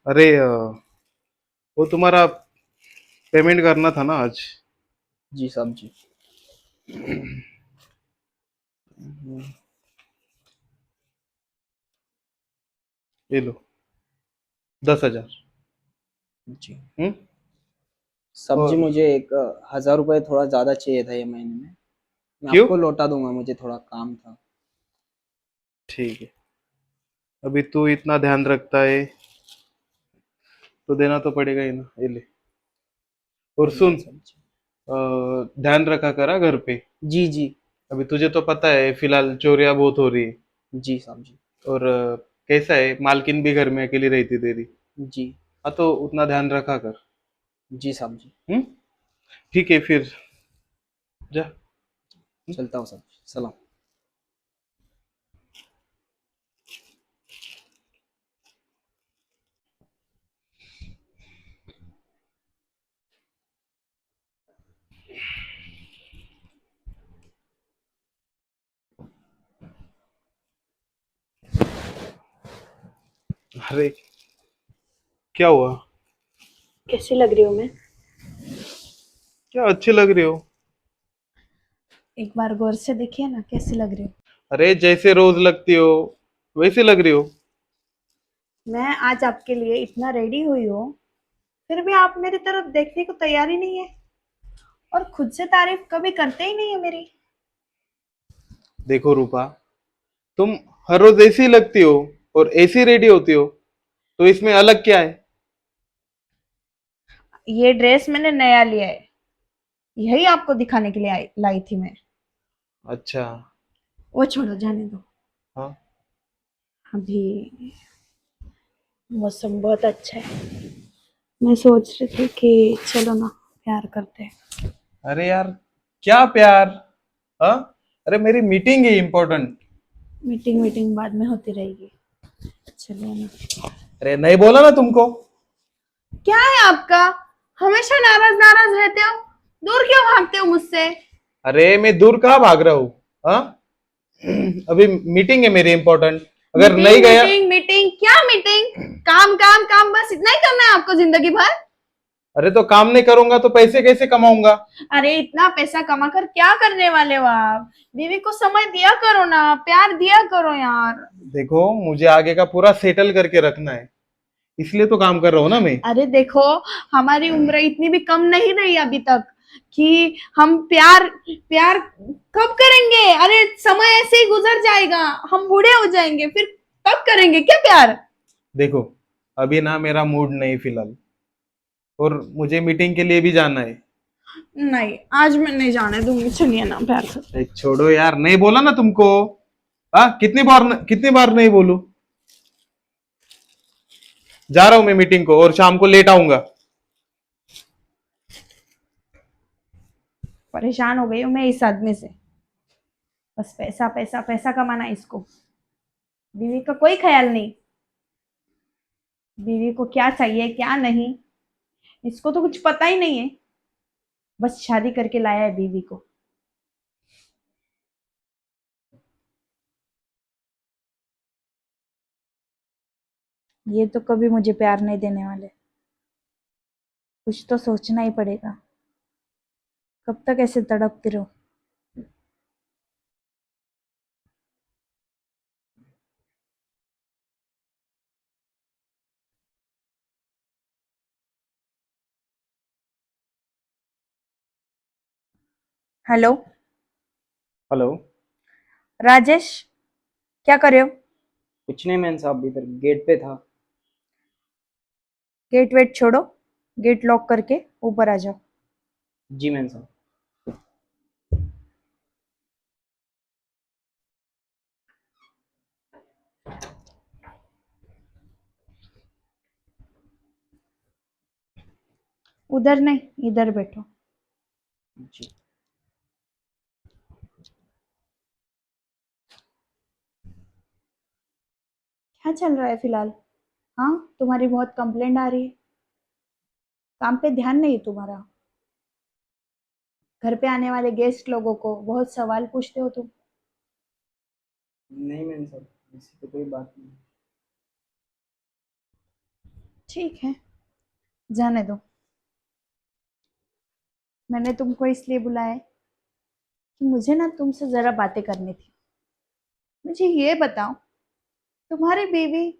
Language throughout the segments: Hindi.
अरे वो तुम्हारा पेमेंट करना था ना आज। जी साहब जी। ये लो 10,000। जी हम्म। साहब जी, और मुझे एक 1000 रुपये थोड़ा ज़्यादा चाहिए था ये महीने में। मैं क्यों? आपको लौटा दूंगा, मुझे थोड़ा काम था। ठीक है। अभी तू इतना ध्यान रखता है तो देना तो पड़ेगा ही ना, ये ले। और धन्यवाद सुन, साहब जी। ध्यान रखा करा घर पे। जी जी। अभी तुझे तो पता है फिलहाल चोरियां बहुत हो रही है। जी साहब जी। और कैसा है, मालकिन भी घर में अकेली रहती तेरी। जी। हाँ तो उतना ध्यान रखा कर। जी साहब जी। हम्म। ठीक है फिर, जा। चलता हूँ साहब जी। सलाम। अरे क्या हुआ? कैसी लग रही हूँ मैं? क्या अच्छी लग रही हो? एक बार गौर से देखिए ना, कैसी लग रही हूँ। अरे जैसे रोज लगती हो वैसी लग रही हो। मैं आज आपके लिए इतना रेडी हुई हूँ, फिर भी आप मेरी तरफ देखने को तैयार ही नहीं है, और खुद से तारीफ कभी करते ही नहीं है मेरी। देखो रूपा, तुम हर रोज ऐसी लगती हो और ऐसी रेडी होती हो, तो इसमें अलग क्या है? ये ड्रेस मैंने नया लिया है, यही आपको दिखाने के लिए लाई थी मैं। अच्छा। वो छोड़ो, जाने दो। हाँ। अभी मौसम बहुत अच्छा है, मैं सोच रही थी कि चलो ना, प्यार करते हैं। अरे यार, क्या प्यार? हाँ। अरे मेरी मीटिंग है इम्पोर्टेंट। मीटिंग मीटिंग बाद में होती रहेगी, चलो ना। अरे नहीं बोला ना तुमको? क्या है आपका? हमेशा नाराज नाराज रहते हो, दूर क्यों भागते हो मुझसे? अरे मैं दूर कहाँ भाग रहा हूँ? हाँ। अभी मीटिंग है मेरी इम्पोर्टेंट, अगर नहीं मीटिंग गया। मीटिंग मीटिंग क्या मीटिंग? काम काम काम, बस इतना ही करना है आपको जिंदगी भर? अरे तो काम नहीं करूंगा तो पैसे कैसे कमाऊंगा? अरे इतना पैसा कमा कर क्या करने वाले हो आप? बीवी को समय दिया करो ना, प्यार दिया करो यार। देखो, मुझे आगे का पूरा सेटल करके रखना है, इसलिए तो काम कर रहा हूँ ना मैं। अरे देखो, हमारी उम्र इतनी भी कम नहीं रही अभी तक कि हम प्यार प्यार कब करेंगे? अरे समय ऐसे ही गुजर जाएगा, हम बूढ़े हो जाएंगे, फिर कब करेंगे क्या प्यार? देखो, अभी ना मेरा मूड नहीं फिलहाल, और मुझे मीटिंग के लिए भी जाना है। नहीं, आज मैं नहीं जाने दूंगी, चलिए ना, प्यार करते अरे छोड़ो यार, नहीं बोला ना तुमको? हाँ, कितनी बार नहीं बोलूं? जा रहा हूं मैं मीटिंग को, और शाम को लेट आऊंगा। परेशान हो गई हूँ मैं इस आदमी से, बस पैसा पैसा पैसा कमाना इसको, बीवी का कोई ख्याल नहीं। बीवी को क्या चाहिए क्या नहीं, इसको तो कुछ पता ही नहीं है, बस शादी करके लाया है बीवी को। ये तो कभी मुझे प्यार नहीं देने वाले, कुछ तो सोचना ही पड़ेगा। कब तक ऐसे तड़पती रहो? Hello hello. राजेश, क्या कर रहे हो? कुछ नहीं मैन साहब, इधर गेट पे था। गेट वेट छोड़ो, गेट लॉक करके ऊपर आ जाओ। जी मैन साहब। उधर नहीं, इधर बैठो। जी। क्या चल रहा है फिलहाल? हाँ, तुम्हारी बहुत कंप्लेंट आ रही है, काम पे ध्यान नहीं है तुम्हारा। घर पे आने वाले गेस्ट लोगों को बहुत सवाल पूछते हो तुम। नहीं मैन साहब, ऐसी तो कोई बात नहीं। ठीक है, जाने दो। मैंने तुमको इसलिए बुलाया है कि मुझे ना तुमसे जरा बातें करनी थी। मुझे ये बताओ, तुम्हारी बीवी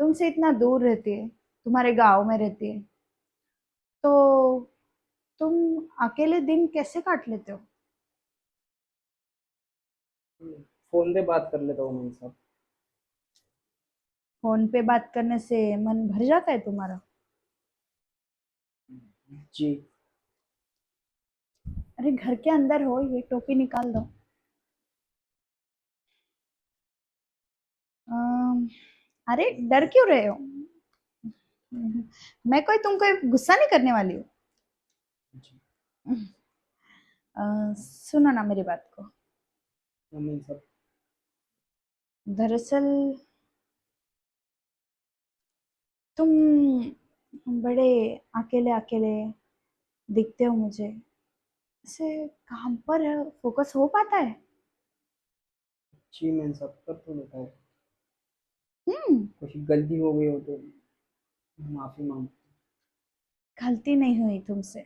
तुमसे इतना दूर रहती है, तुम्हारे गांव में रहती है, तो तुम अकेले दिन कैसे काट लेते हो? फोन पे बात कर लेता हूँ मैं साहब। फोन पे बात करने से मन भर जाता है तुम्हारा? जी। अरे घर के अंदर हो, ये टोपी निकाल दो। अम, अरे डर क्यों रहे हो? मैं कोई तुमको गुस्सा नहीं करने वाली हूँ। जी। सुनो ना मेरी बात को। मैं साहब। दरअसल तुम बड़े अकेले अकेले दिखते हो मुझे। ऐसे काम पर फोकस हो पाता है? जी मैं साहब कर तो लेता है। हम्म। कुछ गलती हो गई हो तो माफी मांग। गलती नहीं हुई तुमसे,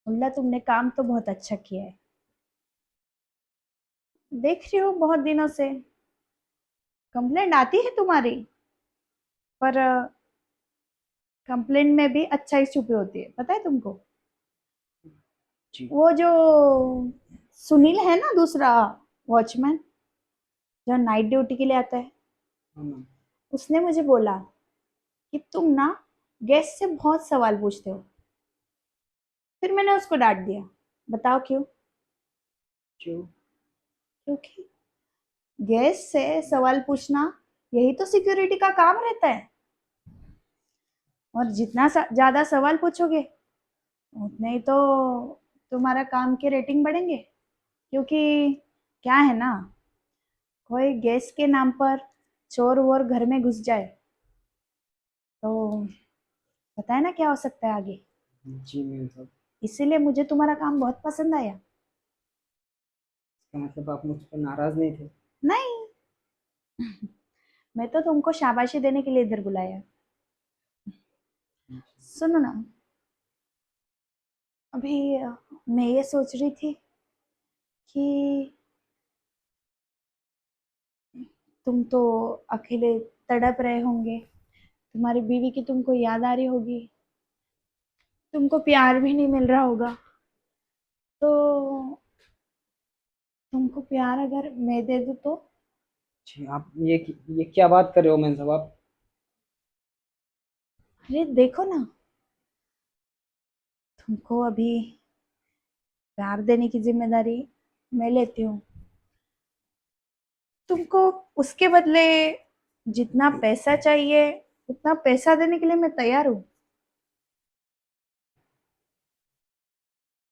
उल्टा तुमने काम तो बहुत अच्छा किया है। देख रही हो बहुत दिनों से कंप्लेंट आती है तुम्हारी, पर कंप्लेंट में भी अच्छाई छुपी होती है, पता है तुमको? जी। वो जो सुनील है ना, दूसरा वॉचमैन जो नाइट ड्यूटी के लिए आता है, हाँ मैम। उसने मुझे बोला कि तुम ना गेस्ट से बहुत सवाल पूछते हो। फिर मैंने उसको डांट दिया। बताओ क्यों? क्यों? क्योंकि गेस्ट से सवाल पूछना यही तो सिक्योरिटी का काम रहता है, और जितना ज्यादा सवाल पूछोगे उतने ही तो तुम्हारा काम की रेटिंग बढ़ेंगे। क्योंकि क्या है ना, कोई गेस्ट के नाम पर चोर वोर घर में घुस जाए तो पता है ना क्या हो सकता है आगे। जी मैं साहब। इसीलिए मुझे तुम्हारा काम बहुत पसंद आया। इसका मतलब आप मुझ पर नाराज नहीं थे? नहीं, मैं तो तुमको शाबाशी देने के लिए इधर बुलाया। सुनो ना, अभी मैं ये सोच रही थी कि तुम तो अकेले तड़प रहे होंगे, तुम्हारी बीवी की तुमको याद आ रही होगी, तुमको प्यार भी नहीं मिल रहा होगा, तो तुमको प्यार अगर मैं दे दूं तो? जी आप ये क्या बात कर रहे हो मैं साहब आप? अरे देखो ना, तुमको अभी प्यार देने की जिम्मेदारी मैं लेती हूँ। तुमको उसके बदले जितना पैसा चाहिए उतना पैसा देने के लिए मैं तैयार हूँ।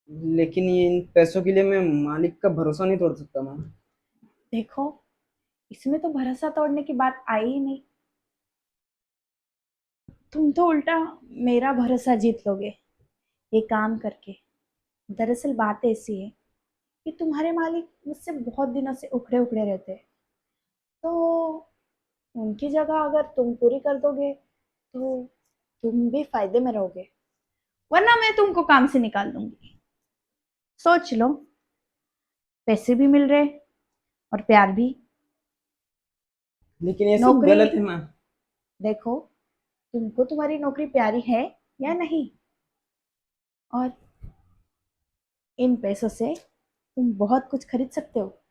लेकिन ये इन पैसों के लिए मैं मालिक का भरोसा नहीं तोड़ सकता मैम। देखो, इसमें तो भरोसा तोड़ने की बात आई ही नहीं। तुम तो उल्टा मेरा भरोसा जीत लोगे ये काम करके। दरअसल बात ऐसी है कि तुम्हारे मालिक मुझसे बहुत दिनों से उखड़े उखड़े रहते हैं, तो उनकी जगह अगर तुम पूरी कर दोगे तो तुम भी फायदे में रहोगे, वरना मैं तुमको काम से निकाल दूंगी। सोच लो, पैसे भी मिल रहे और प्यार भी। लेकिन ये सब नौकरी, गलत है मैम। देखो, तुमको तुम्हारी नौकरी प्यारी है या नहीं, और इन पैसों से तुम बहुत कुछ खरीद सकते हो।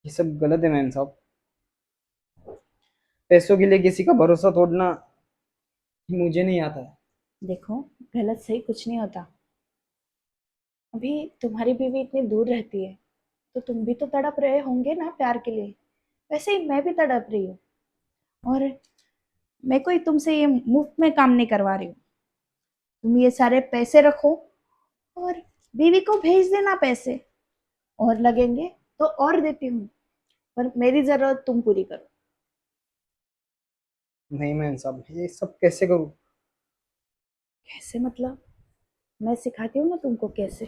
ये सब गलत है मैम साहब। पैसों के लिए किसी का भरोसा तोड़ना मुझे नहीं आता है। देखो, गलत सही कुछ नहीं होता। अभी तुम्हारी बीवी इतनी दूर रहती है तो तुम भी तो तड़प रहे होंगे ना प्यार के लिए, वैसे ही मैं भी तड़प रही हूँ। और मैं कोई तुमसे ये मुफ्त में काम नहीं करवा रही हूँ। तुम ये सारे पैसे रखो और बीवी को भेज देना पैसे, और लगेंगे तो और देती हूँ, पर मेरी जरूरत तुम पूरी करो। नहीं मैम साहब ये सब कैसे करूँ? कैसे मतलब? मैं सिखाती हूँ ना तुमको कैसे।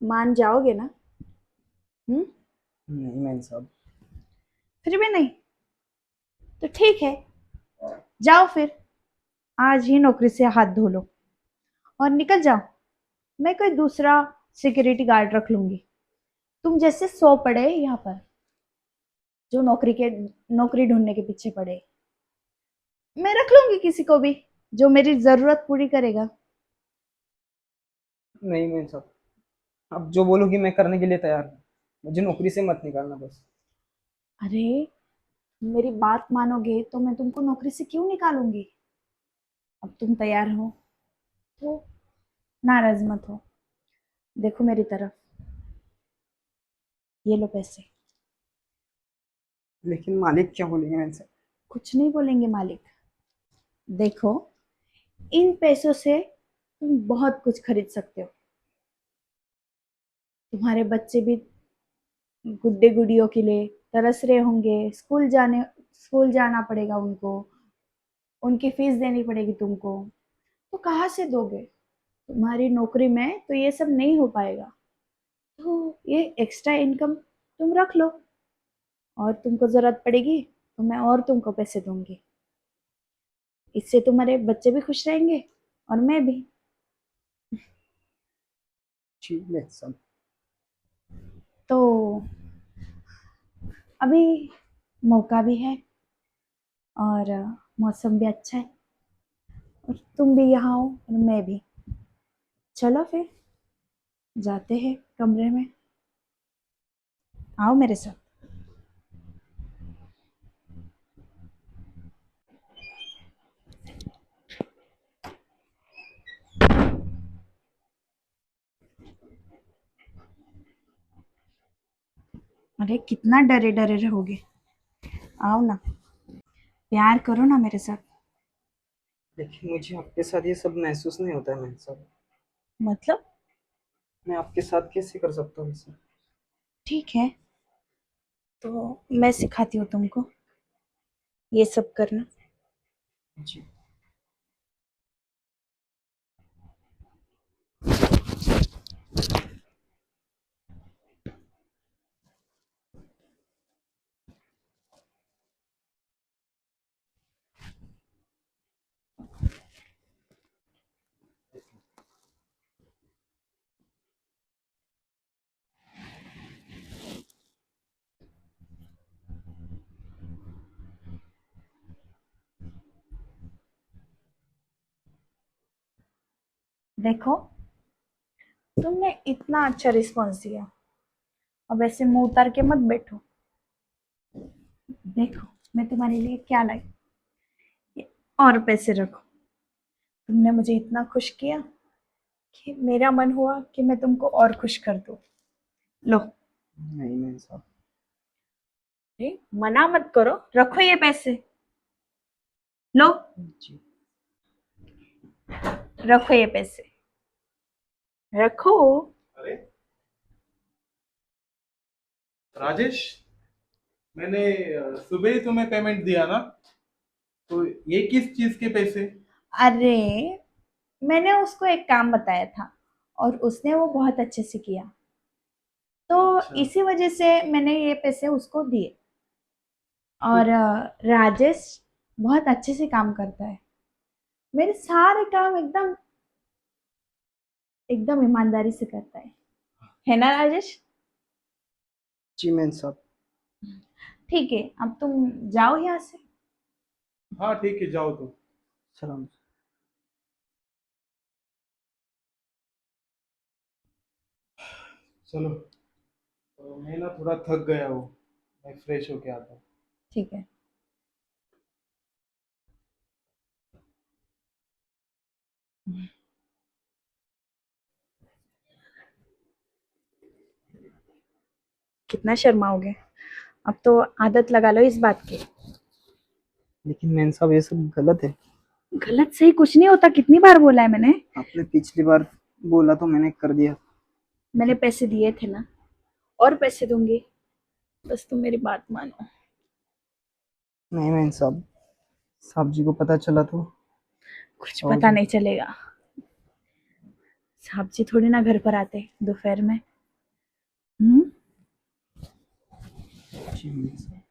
मान जाओगे ना? हम्म। नहीं मैम साहब। फिर भी नहीं तो ठीक है, जाओ फिर आज ही नौकरी से हाथ धो लो और निकल जाओ। मैं कोई दूसरा सिक्योरिटी गार्ड रख लूंगी, तुम जैसे 100 पड़े यहाँ पर जो नौकरी ढूंढने के पीछे पड़े। मैं रख लूंगी किसी को भी जो मेरी जरूरत पूरी करेगा। नहीं मेम साहब, आप जो बोलोगी मैं करने के लिए तैयार हूँ। मुझे नौकरी से मत निकालना बस। अरे मेरी बात मानोगे तो मैं तुमको नौकरी से क्यों निकालूंगी। अब तुम तैयार हो तो नाराज मत हो। देखो मेरी तरफ, ये लो पैसे। लेकिन मालिक क्या बोलेंगे मेम साहब? कुछ नहीं बोलेंगे मालिक। देखो इन पैसों से तुम बहुत कुछ खरीद सकते हो। तुम्हारे बच्चे भी गुड्डे गुड़ियों के लिए तरस रहे होंगे, स्कूल जाना पड़ेगा उनको, उनकी फीस देनी पड़ेगी तुमको, तो कहाँ से दोगे। तुम्हारी नौकरी में तो ये सब नहीं हो पाएगा, तो ये एक्स्ट्रा इनकम तुम रख लो और तुमको जरूरत पड़ेगी तो मैं और तुमको पैसे दूंगी। इससे तुम्हारे बच्चे भी खुश रहेंगे और मैं भी। जी मेम साहब। तो अभी मौका भी है और मौसम भी अच्छा है और तुम भी यहाँ हो और मैं भी। चलो फिर जाते हैं कमरे में, आओ मेरे साथ। अरे कितना डरे डरे रहोगे, आओ ना, प्यार करो ना मेरे साथ। लेकिन मुझे आपके साथ ये सब महसूस नहीं होता है मेम साहब। मतलब मैं आपके साथ कैसे कर सकता हूँ इसे? ठीक है, तो मैं सिखाती हूँ तुमको ये सब करना। जी। देखो तुमने इतना अच्छा रिस्पॉन्स दिया, अब ऐसे मुंह उतार के मत बैठो। देखो मैं तुम्हारे लिए क्या लाई, ये और पैसे रखो। तुमने मुझे इतना खुश किया कि मेरा मन हुआ कि मैं तुमको और खुश कर दूं। लो। नहीं मेम साहब। अरे मना मत करो, रखो ये पैसे। लो, जी। रखो ये पैसे, रखो। अरे राजेश, मैंने सुबह ही तुम्हें पेमेंट दिया ना, तो ये किस चीज के पैसे? अरे मैंने उसको एक काम बताया था और उसने वो बहुत अच्छे से किया, तो अच्छा। इसी वजह से मैंने ये पैसे उसको दिए। और ठीक। राजेश बहुत अच्छे से काम करता है, मेरे सारे काम एकदम एकदम ईमानदारी से करता है ना राजेश। जी मेम साहब। ठीक है, अब तुम जाओ यहाँ से। हाँ ठीक है, जाओ तुम। सलाम। चलो, तो मैं ना थोड़ा थक गया हूँ, मैं फ्रेश होके आता हूँ। ठीक है। कितना शर्माओगे, अब तो आदत लगा लो इस बात की। लेकिन मेम साहब ये सब गलत है। गलत सही कुछ नहीं होता, कितनी बार बोला है मैंने। आपने पिछली बार बोला तो मैंने कर दिया। मैंने पैसे दिए थे ना, और पैसे दूंगी, बस तुम मेरी बात मानो। नहीं मेम साहब, साहब जी को पता चला तो? कुछ और पता नहीं चलेगा, साहब जी थोड़ी ना घर पर आते दोपहर में। हम्म। जी मेम साहब।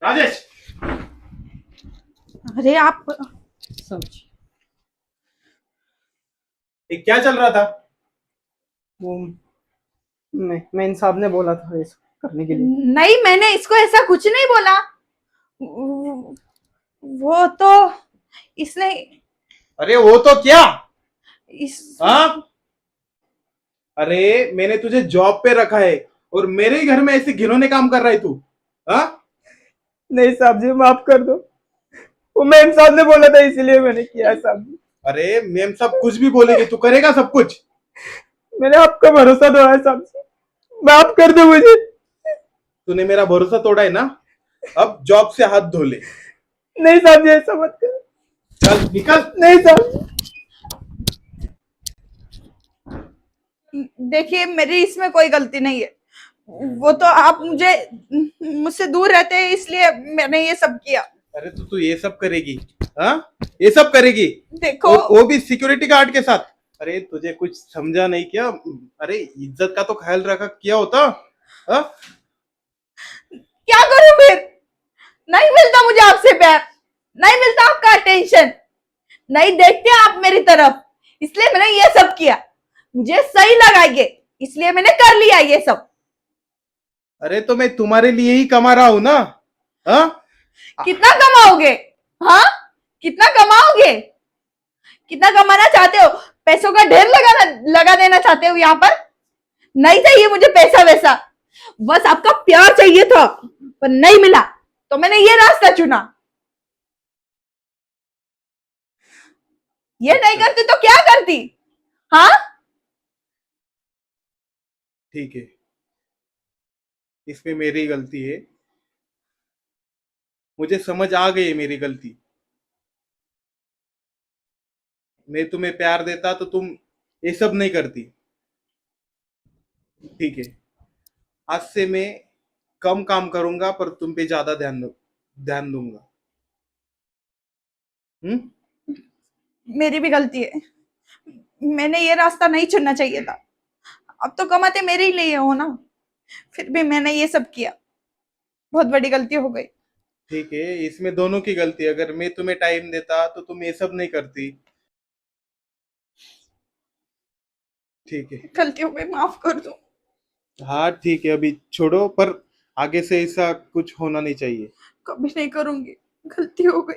राजेश, अरे आप समझ। ये क्या चल रहा था? वो मैं इंसाफ ने बोला था ऐसा करने के लिए। नहीं, मैंने इसको ऐसा कुछ नहीं बोला। वो तो इसने अरे वो तो क्या? इस हाँ, अरे मैंने तुझे जॉब पे रखा है और मेरे ही घर में ऐसे घिनौने काम कर रहा है तू? हाँ, नहीं साहब जी, माफ कर दो। वो मैं इंसाफ ने बोला था इसलिए मैंने किया है साहब जी। अरे मैम सब कुछ भी बोलेगी, तू करेगा सब कुछ? मैंने आपका भरोसा तोड़ा है साहब जी, माफ कर दो मुझे। तूने मेरा भरोसा तोड़ा है ना, अब जॉब से हाथ धो ले। नहीं साहब जी, ऐसा मत करो। चल निकल। नहीं साहब जी। देखिए, मेरी इसमें कोई गलती नहीं है। वो तो आप मुझसे दूर रहते हैं, इसलिए मैंने ये सब किया। अरे तो तू ये सब करेगी? हाँ, ये सब करेगी? देखो, वो भी सिक्योरिटी गार्ड के साथ? अरे तुझे कुछ समझा नहीं क्या? अरे इज्जत का तो ख्याल रखा किया होता। हाँ? क्या करूं फिर? नहीं मिलता मुझे आपसे प्यार, नहीं मिलता आपका अटेंशन, नहीं देखते आप मेरी तरफ, इसलिए मैंने ये सब किया। मुझे सही लगा ये, इसलिए मैंने कर लिया ये सब। अरे तो मैं तुम्हारे लिए ही कमा रहा हूं ना। हाँ, कितना कमाओगे? हाँ, कितना कमाओगे? कितना कमाना चाहते हो? पैसों का ढेर लगा देना चाहते हो यहाँ पर? नहीं चाहिए मुझे पैसा वैसा, बस आपका प्यार चाहिए था, पर नहीं मिला तो मैंने ये रास्ता चुना। ये नहीं करती तो क्या करती? हाँ, ठीक है, इसमें मेरी गलती है। मुझे समझ आ गई है मेरी गलती। मैं तुम्हें प्यार देता तो तुम ये सब नहीं करती। ठीक है, आज से मैं कम काम करूंगा पर तुम पे ज्यादा ध्यान दूंगा। हम्म? मेरी भी गलती है, मैंने ये रास्ता नहीं चुनना चाहिए था। अब तो कमाते मेरे ही लिए हो ना, फिर भी मैंने ये सब किया, बहुत बड़ी गलती हो गई। ठीक है, इसमें दोनों की गलती है। अगर मैं तुम्हें टाइम देता तो तुम ये सब नहीं करती। ठीक है। गलती हो गई, माफ कर दो। हाँ ठीक है, अभी छोड़ो, पर आगे से ऐसा कुछ होना नहीं चाहिए। कभी नहीं करूंगी, गलती हो गई।